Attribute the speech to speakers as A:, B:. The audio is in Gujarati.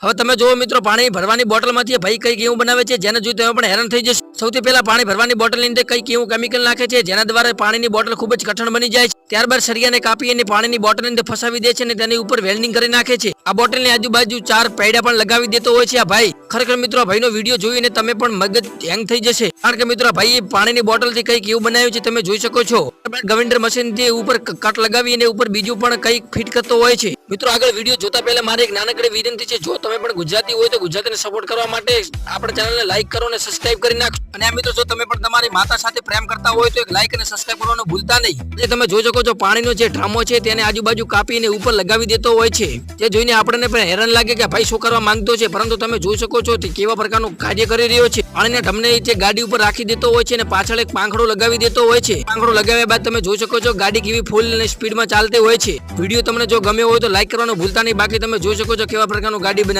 A: હવે તમે જોવો મિત્રો, પાણી ભરવાની બોટલમાંથી ભાઈ કંઈક એવું બનાવે છે જેને જોઈ તમે પણ હેરાન થઈ જશો। સૌથી પહેલા પાણી ભરવાની બોટલની અંદર કંઈક એવું કેમિકલ નાખે છે જેના દ્વારા પાણીની બોટલ ખૂબ જ કઠણ બની જાય છે। ત્યારબાદ સળિયાને કાપી અને પાણીની બોટલની અંદર ફસાવી દે છે અને તેની ઉપર વેલ્ડિંગ કરી નાખે છે। આ બોટલની આજુબાજુ 4 પૈડા પણ લગાવી દેતો હોય છે આ ભાઈ। ખરેખર મિત્રો, ભાઈનો વિડીયો જોઈને તમે પણ મગજ હેંગ થઈ જશે, કારણ કે મિત્રો ભાઈ પાણીની બોટલથી કંઈક એવું બનાવ્યું છે, તમે જોઈ શકો છો। ગવિન્ડર મશીનથી ઉપર કટ લગાવી અને ઉપર બીજું પણ કંઈક ફિટ કરતો હોય છે। મિત્રો, આગળ વિડીયો જોતા પહેલા મારી એક નાનકડી વિનંતી છે, જો તમે પણ ગુજરાતી હોય તો ગુજરાતીને સપોર્ટ કરવા માટે આપણા ચેનલને લાઈક કરો અને સબસ્ક્રાઇબ કરી નાખો। અને આ મિત્રો, જો તમે પણ તમારી માતા સાથે પ્રેમ કરતા હોય તો એક લાઈક અને સબસ્ક્રાઇબ કરવાનું ભૂલતા નહીં। જે તમે જોઈ શકો છો, પાણીનો જે ડ્રામો છે તેને આજુબાજુ કાપીને ઉપર લગાવી દેતો હોય છે, જે જોઈને આપણને પણ હેરાન લાગે કે ભાઈ શું કરવા માંગતો છે, પરંતુ તમે જોઈ શકો છો તે કેવા પ્રકારનું કાર્ય કરી રહ્યો છે। પાણીના ઢમને તે ગાડી ઉપર રાખી દેતો હોય છે અને પાછળ એક પાંખડો લગાવી દેતો હોય છે। પાંખડો લગાવ્યા બાદ તમે જોઈ શકો છો ગાડી કેવી ફૂલ અને સ્પીડમાં ચાલતી હોય છે। વિડીયો તમને જો ગમ્યો હોય તો લાઈક કરવાનું ભૂલતા નહીં, બાકી તમે જોઈ શકો છો કેવા પ્રકારનું ગાડી